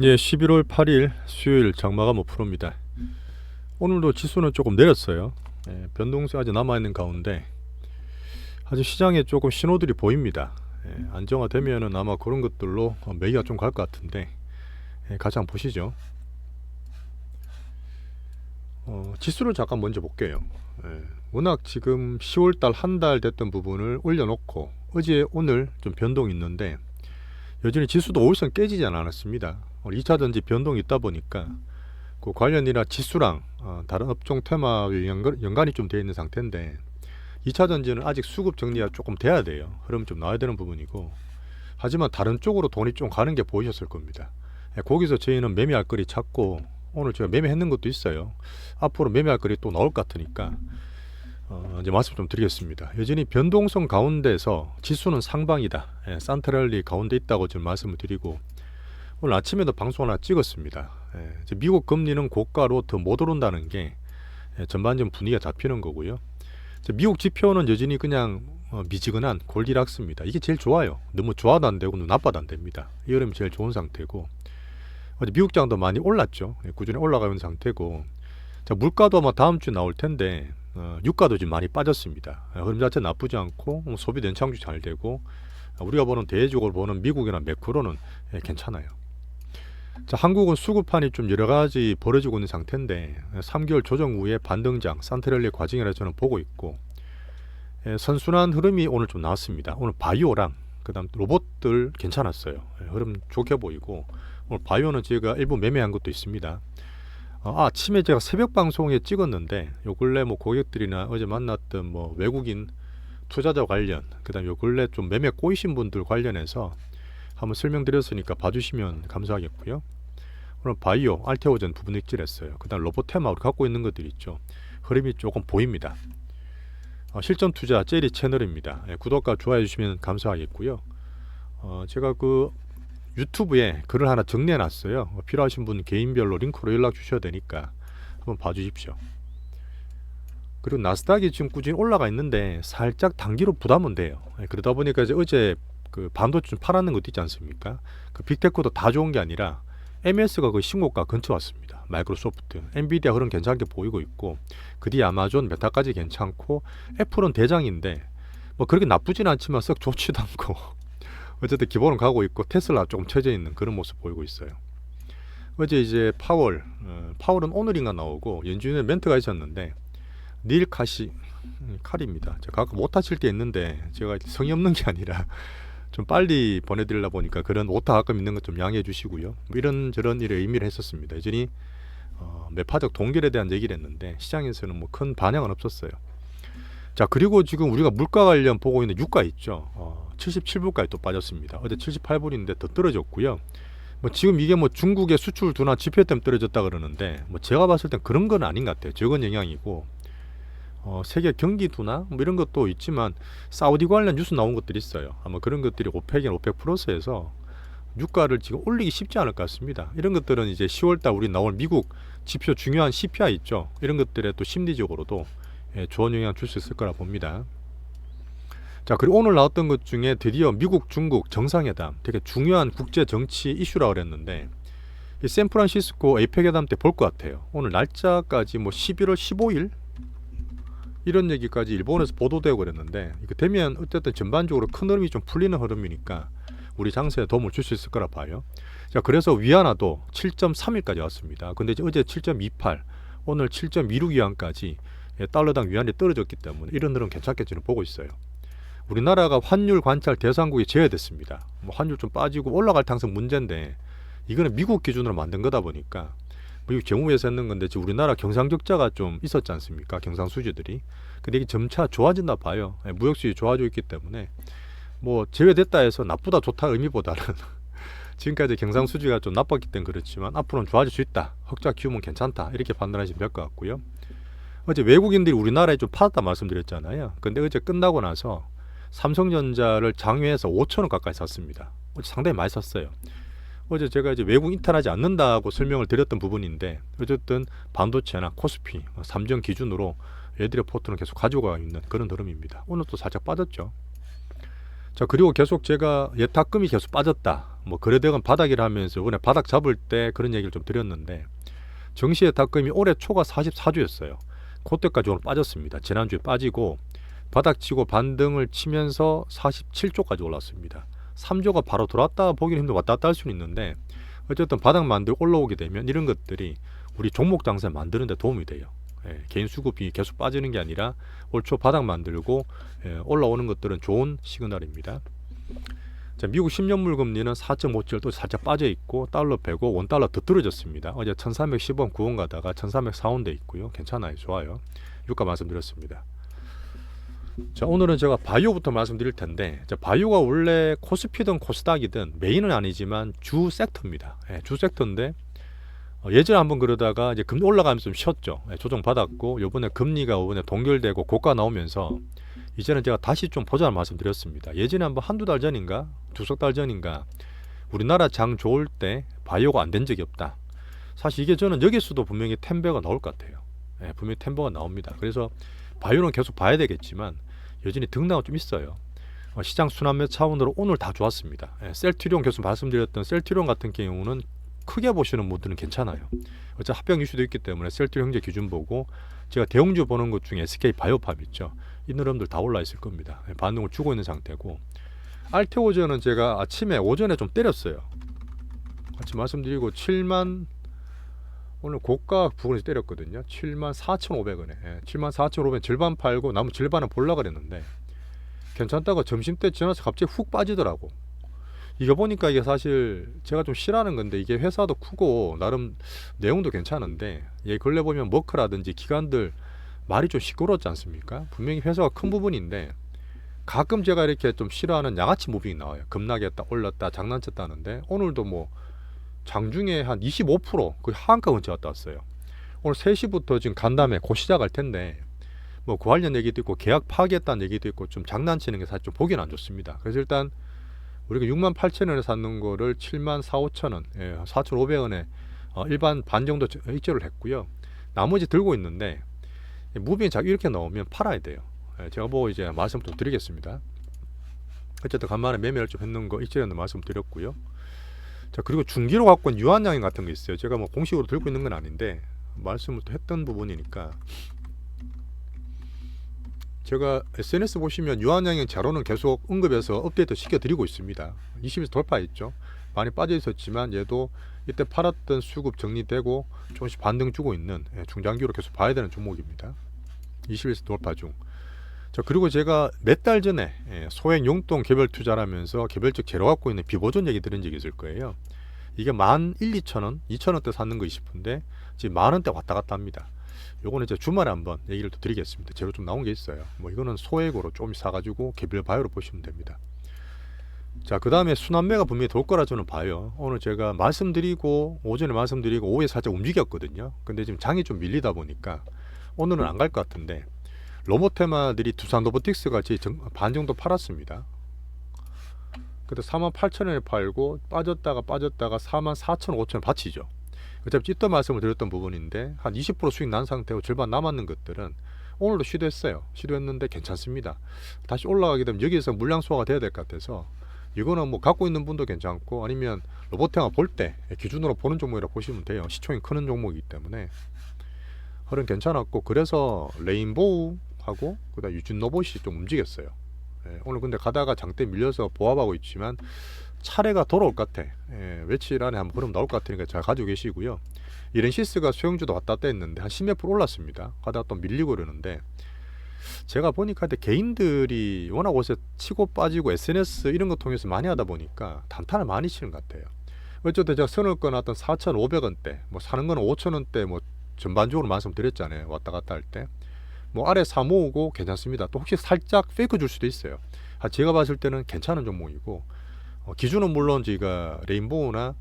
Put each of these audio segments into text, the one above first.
예, 11월 8일 수요일 장마감 5%입니다. 오늘도 지수는 조금 내렸어요. 변동세 아직 남아있는 가운데 아직 시장에 조금 신호들이 보입니다. 안정화되면은 아마 그런 것들로 매기가 좀 갈 것 같은데 같이 한번 보시죠. 지수를 잠깐 먼저 볼게요. 워낙 지금 10월달 한 달 됐던 부분을 올려놓고 어제 오늘 좀 변동이 있는데 여전히 지수도 5일선 깨지지 않았습니다. 2차 전지 변동이 있다 보니까 그 관련이나 지수랑 다른 업종 테마와 연관이 좀 되어 있는 상태인데 2차 전지는 아직 수급 정리가 조금 돼야 돼요. 흐름 좀 나와야 되는 부분이고, 하지만 다른 쪽으로 돈이 좀 가는 게 보이셨을 겁니다. 거기서 저희는 매매할 거리 찾고 오늘 제가 매매했는 것도 있어요. 앞으로 매매할 거리 또 나올 것 같으니까 이제 말씀 좀 드리겠습니다. 여전히 변동성 가운데서 지수는 상방이다. 산트랠리 가운데 있다고 지금 말씀을 드리고, 오늘 아침에도 방송 하나 찍었습니다. 이제 미국 금리는 고가로 더 못 오른다는 게 전반적인 분위기가 잡히는 거고요. 미국 지표는 여전히 그냥 미지근한 골디락스입니다. 이게 제일 좋아요. 너무 좋아도 안 되고 너무 나빠도 안 됩니다. 이 흐름이 제일 좋은 상태고, 어제 미국장도 많이 올랐죠. 꾸준히 올라가는 상태고, 자, 물가도 아마 다음 주 나올 텐데 유가도 지금 많이 빠졌습니다. 흐름 자체 나쁘지 않고 소비도 연착륙 잘 되고, 우리가 보는 대외적으로 보는 미국이나 매크로는 괜찮아요. 자, 한국은 수급판이 좀 여러 가지 벌어지고 있는 상태인데 3개월 조정 후에 반등장 산트랠리 과정이라 저는 보고 있고, 선순환 흐름이 오늘 좀 나왔습니다. 오늘 바이오랑 그다음 로봇들 괜찮았어요. 흐름 좋게 보이고, 오늘 바이오는 제가 일부 매매한 것도 있습니다. 아침에 제가 새벽 방송에 찍었는데 요 근래 뭐 고객들이나 어제 만났던 뭐 외국인 투자자 관련, 그다음 요 근래 좀 매매 꼬이신 분들 관련해서 한번 설명드렸으니까 봐주시면 감사하겠고요. 오늘 바이오, 알테오젠 부분 익질했어요. 그다음 로봇 테마 우리 갖고 있는 것들 있죠. 흐름이 조금 보입니다. 실전 투자 제리 채널입니다. 구독과 좋아해 주시면 감사하겠고요. 제가 그 유튜브에 글을 하나 정리해 놨어요. 필요하신 분 개인별로 링크로 연락 주셔야 되니까 한번 봐주십시오. 그리고 나스닥이 지금 꾸준히 올라가 있는데 살짝 단기로 부담은 돼요. 그러다 보니까 이제 어제 그 반도체 좀 팔았는 것도 있지 않습니까? 그 빅테크도 다 좋은 게 아니라 MS가 그 신고가 근처 왔습니다. 마이크로소프트, 엔비디아 흐름 괜찮게 보이고 있고, 그 뒤에 아마존, 메타까지 괜찮고, 애플은 대장인데 뭐 그렇게 나쁘진 않지만 썩 좋지도 않고 어쨌든 기본은 가고 있고, 테슬라 조금 처져 있는 그런 모습 보이고 있어요. 어제 이제 파월은 오늘인가 나오고 연준에 멘트가 있었는데 닐 칼입니다. 제가 가끔 오타 칠 때 있는데 제가 성의 없는 게 아니라 좀 빨리 보내드리려 보니까 그런 오타 가끔 있는 것 좀 양해해 주시고요. 뭐 이런저런 일에 의미를 했었습니다. 여전히 매파적 동결에 대한 얘기를 했는데 시장에서는 뭐 큰 반향은 없었어요. 자, 그리고 지금 우리가 물가 관련 보고 있는 유가 있죠. 77불까지 또 빠졌습니다. 어제 78불인데 더 떨어졌고요. 뭐 지금 이게 뭐 중국의 수출 둔화 지표 때문에 떨어졌다 그러는데 뭐 제가 봤을 땐 그런 건 아닌 것 같아요. 적은 영향이고, 세계 경기 둔화 뭐 이런 것도 있지만 사우디 관련 뉴스 나온 것들이 있어요. 아마 그런 것들이 오펙이나 오펙 플러스에서 유가를 지금 올리기 쉽지 않을 것 같습니다. 이런 것들은 이제 10월달 우리 나올 미국 지표 중요한 CPI 있죠. 이런 것들에 또 심리적으로도 좋은 영향 줄 수 있을 거라 봅니다. 자, 그리고 오늘 나왔던 것 중에 드디어 미국 중국 정상회담, 되게 중요한 국제 정치 이슈라고 그랬는데 이 샌프란시스코 에이펙 회담 때 볼 것 같아요. 오늘 날짜까지 뭐 11월 15일 이런 얘기까지 일본에서 보도되고 그랬는데, 이거 되면 어쨌든 전반적으로 큰 흐름이 좀 풀리는 흐름이니까 우리 장세에 도움을 줄 수 있을 거라 봐요. 자, 그래서 위안화도 7.31까지 왔습니다. 근데 어제 7.28, 오늘 7.26위안까지 달러당 위안이 떨어졌기 때문에 이런 흐름 괜찮게 저는 보고 있어요. 우리나라가 환율 관찰 대상국이 제외됐습니다. 뭐 환율 좀 빠지고 올라갈 당성 문제인데 이거는 미국 기준으로 만든 거다 보니까 미국 정부에서 했는 건데, 지금 우리나라 경상적자가 좀 있었지 않습니까? 경상수지들이. 근데 이게 점차 좋아진다 봐요. 무역수지 좋아지고 있기 때문에 뭐 제외됐다 해서 나쁘다 좋다 의미보다는 지금까지 경상수지가 좀 나빴기 때문에 그렇지만 앞으로는 좋아질 수 있다, 흑자 키우면 괜찮다, 이렇게 판단하시면 될 것 같고요. 어제 외국인들이 우리나라에 좀 팔았다 말씀드렸잖아요. 근데 어제 끝나고 나서 삼성전자를 장외에서 5천원 가까이 샀습니다. 어제 상당히 많이 샀어요. 어제 제가 이제 외국 이탈하지 않는다고 설명을 드렸던 부분인데, 어쨌든 반도체나 코스피, 삼정 기준으로 얘들의 포트는 계속 가지고 있는 그런 흐름입니다. 오늘 또 살짝 빠졌죠. 자, 그리고 계속 제가 예탁금이 계속 빠졌다, 뭐 거래대금 바닥이라 하면서 이번에 바닥 잡을 때 그런 얘기를 좀 드렸는데 정시의 탁금이 올해 초가 44주였어요. 그때까지 오늘 빠졌습니다. 지난주에 빠지고 바닥 치고 반등을 치면서 47조까지 올랐습니다. 3조가 바로 돌았다 보기는 힘들고 왔다 갔다 할 수는 있는데 어쨌든 바닥 만들고 올라오게 되면 이런 것들이 우리 종목 장세 만드는 데 도움이 돼요. 개인 수급이 계속 빠지는 게 아니라 올 초 바닥 만들고 올라오는 것들은 좋은 시그널입니다. 자, 미국 10년물 금리는 4.57 또 살짝 빠져 있고 달러 105 원달러 더 떨어졌습니다. 어제 1310원 9원 가다가 1304원 돼 있고요. 괜찮아요. 좋아요. 유가 말씀드렸습니다. 자, 오늘은 제가 바이오부터 말씀드릴 텐데, 자, 바이오가 원래 코스피든 코스닥이든 메인은 아니지만 주 섹터입니다. 주 섹터인데 예전에 한번 그러다가 이제 금리 올라가면서 좀 쉬었죠. 조정 받았고 요번에 금리가 이번에 동결되고 고가 나오면서 이제는 제가 다시 좀 보자는 말씀드렸습니다. 예전에 한번 한두 달 전인가 두 석 달 전인가 우리나라 장 좋을 때 바이오가 안 된 적이 없다. 사실 이게 저는 여기서도 분명히 템베가 나올 것 같아요. 분명히 템베가 나옵니다. 그래서 바이오는 계속 봐야 되겠지만 여전히 등락은 좀 있어요. 시장 순환매 차원으로 오늘 다 좋았습니다. 셀트리온 계속 말씀드렸던 셀트리온 같은 경우는 크게 보시는 분들은 괜찮아요. 어차피 합병 이슈도 있기 때문에 셀트리온 형제 기준 보고 제가 대형주 보는 것 중에 SK 바이오팜 있죠. 이 흐름들 다 올라 있을 겁니다. 반등을 주고 있는 상태고 알테오전은 제가 아침에 오전에 좀 때렸어요. 같이 말씀드리고 7만 오늘 고가 부근에서 때렸거든요. 74,500원에 74,500원 절반 팔고 나머지 절반은 볼라 그랬는데 괜찮다고 점심때 지나서 갑자기 훅 빠지더라고. 이거 보니까 이게 사실 제가 좀 싫어하는 건데 이게 회사도 크고 나름 내용도 괜찮은데 예, 근래 보면 머크라든지 기관들 말이 좀 시끄럽지 않습니까? 분명히 회사가 큰 부분인데 가끔 제가 이렇게 좀 싫어하는 양아치 무빙이 나와요. 급락했다 올랐다 장난쳤다는데 오늘도 뭐 장중에 한 25% 거의 하한가 근처 갔다 왔어요. 오늘 3시부터 지금 간담회 곧 시작할 텐데 뭐 그 관련 얘기도 있고 계약 파기했다는 얘기도 있고 좀 장난치는 게 사실 좀 보기는 안 좋습니다. 그래서 일단 우리가 68,000원에 샀는 거를 74,500원, 4,500원에 일반 반 정도 익절을 했고요. 나머지 들고 있는데 무빙이 자꾸 이렇게 나오면 팔아야 돼요. 제가 보고 이제 말씀 좀 드리겠습니다. 어쨌든 간만에 매매를 좀 했는 거 익절했는 말씀 드렸고요. 자, 그리고 중기로 갖고 온 유한양행 같은 거 있어요. 제가 뭐 공식으로 들고 있는 건 아닌데 말씀을 또 했던 부분이니까 제가 SNS 보시면 유한양행 자료는 계속 언급해서 업데이트 시켜드리고 있습니다. 20에서 돌파했죠. 많이 빠져 있었지만 얘도 이때 팔았던 수급 정리되고 조금씩 반등 주고 있는 중장기로 계속 봐야 되는 종목입니다. 20에서 돌파 중. 자, 그리고 제가 몇 달 전에 소액 용돈 개별 투자라면서 개별적 재료 갖고 있는 비보존 얘기 들은 적이 있을 거예요. 이게 11,200원, 2,000원대 샀는 거 싶은데 지금 만원대 왔다 갔다 합니다. 요거는 이제 주말에 한번 얘기를 또 드리겠습니다. 재료 좀 나온 게 있어요. 뭐 이거는 소액으로 좀 사가지고 개별 바이오로 보시면 됩니다. 자, 그 다음에 순환매가 분명히 돌 거라 저는 봐요. 오늘 제가 말씀드리고 오전에 말씀드리고 오후에 살짝 움직였거든요. 근데 지금 장이 좀 밀리다 보니까 오늘은 안 갈 것 같은데 로보테마들이 두산 로보틱스 같이 반 정도 팔았습니다. 그때 48,000원에 팔고 빠졌다가 44,000원, 5,000원 받치죠. 어차피 찌떠 말씀을 드렸던 부분인데 한 20% 수익 난 상태고 절반 남았는 것들은 오늘도 시도했어요. 시도했는데 괜찮습니다. 다시 올라가게 되면 여기에서 물량 소화가 돼야 될 것 같아서 이거는 뭐 갖고 있는 분도 괜찮고 아니면 로보테마 볼 때 기준으로 보는 종목이라 보시면 돼요. 시총이 크는 종목이기 때문에 흐름 괜찮았고 그래서 레인보우하고 그다음 유진로봇이 좀 움직였어요. 오늘 근데 가다가 장대 밀려서 보합하고 있지만 차례가 돌아올 것 같아. 며칠 안에 한번 흐름 나올 것 같으니까 잘 가지고 계시고요. 이렌시스가 소형주도 왔다 갔다 했는데 한 10몇 프로 올랐습니다. 가다가 또 밀리고 그러는데 제가 보니까 개인들이 워낙 옷에 치고 빠지고 SNS 이런 거 통해서 많이 하다 보니까 단타를 많이 치는 것 같아요. 어쨌든 제가 선을 꺼놨던 4,500원대 뭐 사는 거는 5,000원대 뭐 전반적으로 말씀드렸잖아요. 왔다 갔다 할 때 뭐 아래 사 모으고 괜찮습니다. 또 혹시 살짝 페이크 줄 수도 있어요. 제가 봤을 때는 괜찮은 종목이고 기준은 물론 제가 레인보우나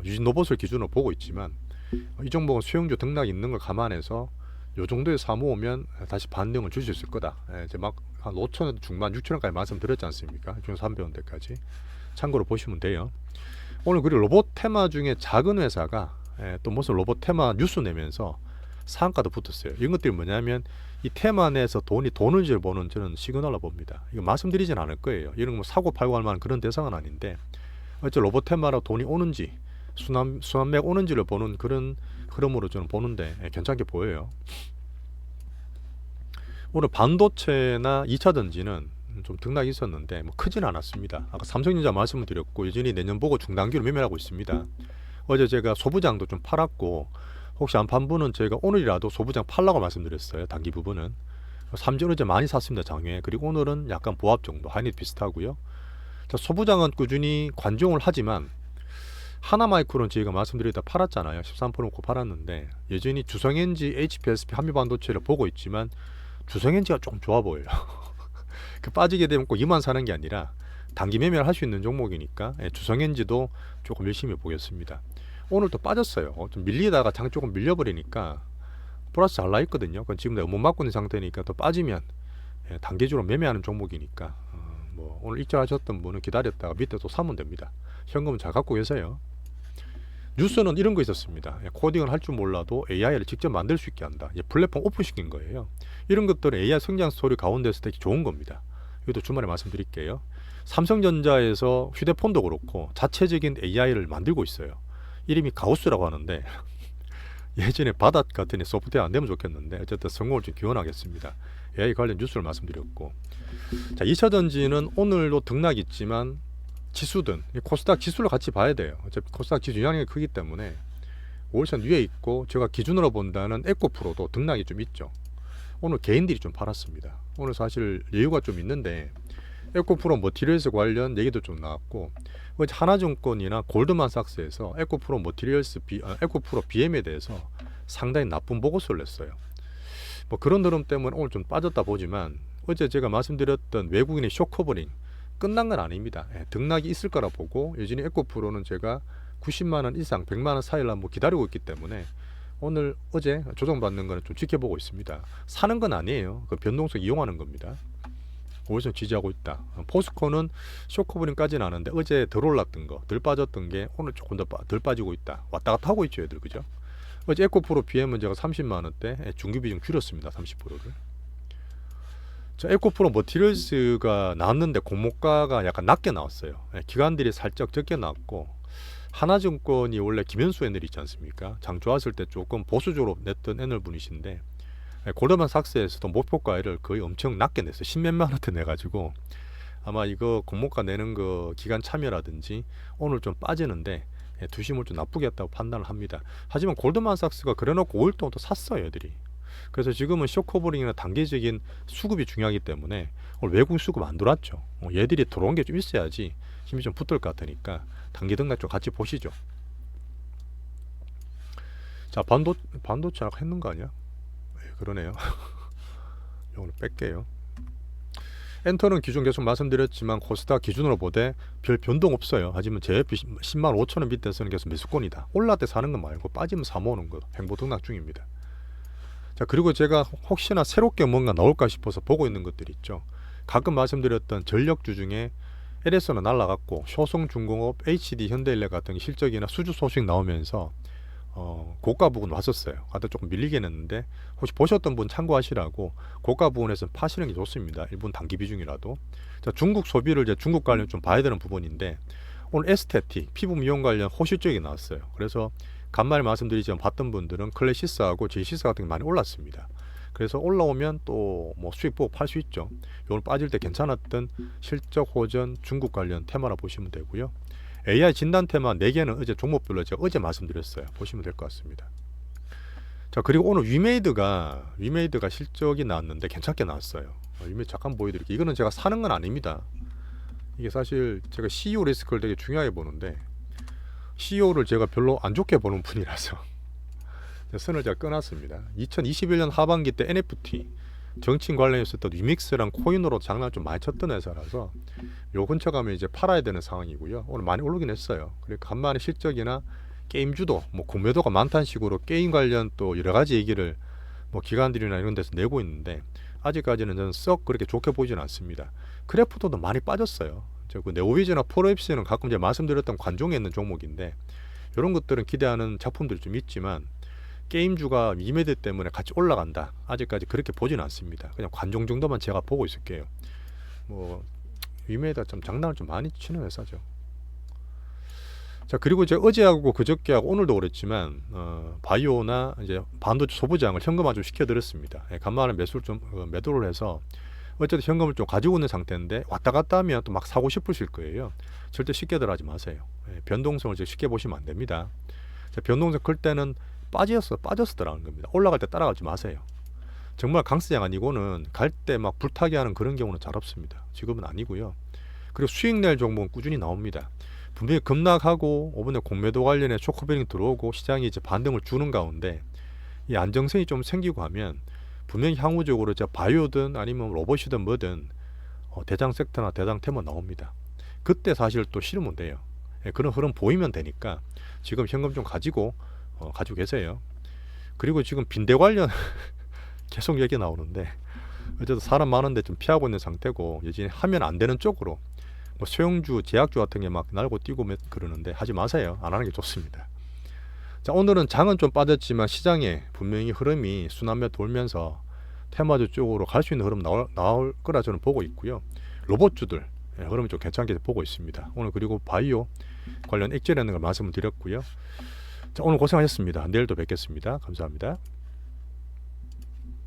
유진로봇을 기준으로 보고 있지만 이 종목은 수용주 등락 있는 걸 감안해서 요 정도에 사 모으면 다시 반등을 줄 수 있을 거다. 이제 막 한 5,000원 중반 6,000원까지 말씀드렸지 않습니까? 중 300원대까지 참고로 보시면 돼요. 오늘 그리고 로봇 테마 중에 작은 회사가 또 무슨 로봇 테마 뉴스 내면서 상한가도 붙었어요. 이런 것들이 뭐냐면 이 테마 내에서 돈을 보는 저는 시그널로 봅니다. 이거 말씀드리진 않을 거예요. 이런 거 뭐 사고 팔고 할 만한 그런 대상은 아닌데 어째 로봇 테마로 돈이 오는지 순환매가 오는지를 보는 그런 흐름으로 저는 보는데 괜찮게 보여요. 오늘 반도체나 2차 전지는 좀 등락이 있었는데 뭐 크지는 않았습니다. 아까 삼성전자 말씀을 드렸고 여전히 내년 보고 중단기로 매매하고 있습니다. 어제 제가 소부장도 좀 팔았고 혹시 안 판 분은 제가 오늘이라도 소부장 팔라고 말씀드렸어요. 단기 부분은 삼전 어제 많이 샀습니다. 장외. 그리고 오늘은 약간 보합 정도 하이닉 비슷하고요. 자, 소부장은 꾸준히 관종을 하지만 하나마이크로는 저희가 말씀드리다 팔았잖아요. 13% 놓고 팔았는데 여전히 주성엔지 HPSP 한미반도체를 보고 있지만 주성엔지가 좀 좋아 보여요. 그 빠지게 되면 꼭 이만 사는 게 아니라 단기 매매를 할 수 있는 종목이니까 주성엔지도 조금 열심히 보겠습니다. 오늘 또 빠졌어요. 좀 밀리다가 장 조금 밀려버리니까 플러스 잘 나 있거든요. 그건 지금 내가 못 맞고 있는 상태니까 또 빠지면 단계적으로 매매하는 종목이니까 뭐 오늘 익절하셨던 분은 기다렸다가 밑에 또 사면 됩니다. 현금은 잘 갖고 계세요. 뉴스는 이런 거 있었습니다. 코딩을 할 줄 몰라도 AI를 직접 만들 수 있게 한다. 플랫폼 오픈시킨 거예요. 이런 것들은 AI 성장 스토리 가운데서 되게 좋은 겁니다. 이것도 주말에 말씀드릴게요. 삼성전자에서 휴대폰도 그렇고 자체적인 AI를 만들고 있어요. 이름이 가우스라고 하는데 예전에 바닷 같은 소프트웨어 안 되면 좋겠는데 어쨌든 성공을 좀 기원하겠습니다. AI 관련 뉴스를 말씀드렸고, 자 2차 전지는 오늘도 등락이 있지만 지수든 코스닥 지수를 같이 봐야 돼요. 어차피 코스닥 지수 영향이 크기 때문에 5일선 위에 있고 제가 기준으로 본다는 에코프로도 등락이 좀 있죠. 오늘 개인들이 좀 팔았습니다. 오늘 사실 여유가 좀 있는데 에코프로 머티리얼스 관련 얘기도 좀 나왔고 하나증권이나 골드만삭스에서 에코프로 에코프로 BM에 대해서 상당히 나쁜 보고서를 냈어요. 뭐 그런 흐름 때문에 오늘 좀 빠졌다 보지만 어제 제가 말씀드렸던 외국인의 쇼커버링 끝난 건 아닙니다. 등락이 있을 거라 보고 여전히 에코프로는 제가 90만원 이상 100만원 사이를 한번 기다리고 있기 때문에 오늘 어제 조정받는 거는 좀 지켜보고 있습니다. 사는 건 아니에요. 그 변동성 이용하는 겁니다. 5일선 지지하고 있다. 포스코는 쇼커버링까지는 아는데 어제 덜 올랐던 거, 덜 빠졌던 게 오늘 조금 덜 빠지고 있다. 왔다 갔다 하고 있죠, 얘들. 그죠? 어제 에코프로 BM은 제가 30만원대 중기 비중 줄였습니다. 30%를. 자, 에코프로 머티리얼스가 나왔는데 공모가가 약간 낮게 나왔어요. 기관들이 살짝 적게 나왔고 하나증권이 원래 김현수 애널 있지 않습니까? 장 좋았을 때 조금 보수적으로 냈던 애널 분이신데 골드만삭스에서도 목표가를 거의 엄청 낮게 냈어요. 10몇만 원대 내가지고 아마 이거 공모가 내는 거 기간 참여라든지 오늘 좀 빠지는데 두심을 좀 나쁘게 했다고 판단을 합니다. 하지만 골드만삭스가 그래놓고 5일 동안 또 샀어요, 애들이. 그래서 지금은 쇼커버링이나 단계적인 수급이 중요하기 때문에 오늘 외국 수급 안 들어왔죠. 얘들이 들어온 게 좀 있어야지 힘이 좀 붙을 것 같으니까 단기 등락 좀 같이 보시죠. 자, 반도체 아까 했는 거 아니야? 그러네요. 오늘 뺄게요. 엔터는 기준 계속 말씀드렸지만 코스닥 기준으로 보되 별 변동 없어요. 하지만 JF 10만 5천 원 밑에서는 계속 매수권이다. 올라갈 때 사는 거 말고 빠지면 사 모으는 거 행보 등락 중입니다. 자, 그리고 제가 혹시나 새롭게 뭔가 나올까 싶어서 보고 있는 것들이 있죠. 가끔 말씀드렸던 전력주 중에 LS는 날라갔고 효성중공업, HD 현대일렉 같은 실적이나 수주 소식 나오면서 고가 부분 왔었어요. 아까 조금 밀리긴 했는데 혹시 보셨던 분 참고하시라고 고가 부분에서 파시는 게 좋습니다. 일본 단기 비중이라도. 자, 중국 소비를 이제 중국 관련 좀 봐야 되는 부분인데 오늘 에스테틱 피부 미용 관련 호실적이 나왔어요. 그래서 간만에 말씀드리지만 봤던 분들은 클래시스하고 제시스 같은 게 많이 올랐습니다. 그래서 올라오면 또 뭐 수익 보고 팔 수 있죠. 오늘 빠질 때 괜찮았던 실적 호전 중국 관련 테마라 보시면 되고요. AI 진단 테마 4개는 어제 종목별로 제가 어제 말씀드렸어요. 보시면 될 것 같습니다. 자, 그리고 오늘 위메이드가 실적이 나왔는데 괜찮게 나왔어요. 위메이드 잠깐 보여드릴게요. 이거는 제가 사는 건 아닙니다. 이게 사실 제가 CEO 리스크를 되게 중요하게 보는데 CEO를 제가 별로 안 좋게 보는 분이라서 선을 제가 끊었습니다. 2021년 하반기 때 NFT 정치인 관련했었던 위믹스랑 코인으로 장난 좀 많이 쳤던 회사라서 요 근처 가면 이제 팔아야 되는 상황이고요. 오늘 많이 오르긴 했어요. 그리고 간만에 실적이나 게임주도 뭐 구매도가 많다는 식으로 게임 관련 또 여러 가지 얘기를 뭐 기관들이나 이런 데서 내고 있는데 아직까지는 저는 썩 그렇게 좋게 보이지는 않습니다. 크래프토도 많이 빠졌어요. 그 네오비즈나 포로엡스는 가끔 이제 말씀드렸던 관종에 있는 종목인데 이런 것들은 기대하는 작품들이 좀 있지만 게임주가 위메드 때문에 같이 올라간다. 아직까지 그렇게 보지는 않습니다. 그냥 관종 정도만 제가 보고 있을게요. 뭐 위메드가 좀 장난을 좀 많이 치는 회사죠. 자, 그리고 이제 어제하고 그저께하고 오늘도 그랬지만 바이오나 이제 반도체 소부장을 현금화 좀 시켜드렸습니다. 예, 간만에 매수를 좀 매도를 해서 어쨌든 현금을 좀 가지고 있는 상태인데 왔다 갔다 하면 또 막 사고 싶으실 거예요. 절대 쉽게들 하지 마세요. 예, 변동성을 이제 쉽게 보시면 안 됩니다. 자, 변동성 클 때는 빠져서 들어가는 겁니다. 올라갈 때 따라가지 마세요. 정말 강세장 아니고는 갈 때 막 불타게 하는 그런 경우는 잘 없습니다. 지금은 아니고요. 그리고 수익 낼 종목은 꾸준히 나옵니다. 분명히 급락하고 이번에 공매도 관련해 쇼크베링 들어오고 시장이 이제 반등을 주는 가운데 이 안정성이 좀 생기고 하면 분명히 향후적으로 이제 바이오든 아니면 로봇이든 뭐든 대장 섹터나 대장 테마 나옵니다. 그때 사실 또 실으면 돼요. 예, 그런 흐름 보이면 되니까 지금 현금 좀 가지고 계세요. 그리고 지금 빈대 관련 계속 얘기 나오는데 어쨌든 사람 많은데 좀 피하고 있는 상태고 여전히 하면 안 되는 쪽으로 뭐 소형주, 제약주 같은 게 막 날고 뛰고 그러는데 하지 마세요. 안 하는 게 좋습니다. 자, 오늘은 장은 좀 빠졌지만 시장에 분명히 흐름이 순환매 돌면서 테마주 쪽으로 갈 수 있는 흐름 나올 거라 저는 보고 있고요. 로봇주들 흐름이 좀 괜찮게 보고 있습니다. 오늘 그리고 바이오 관련 액젓이라는 걸 말씀을 드렸고요. 자, 오늘 고생하셨습니다. 내일도 뵙겠습니다. 감사합니다.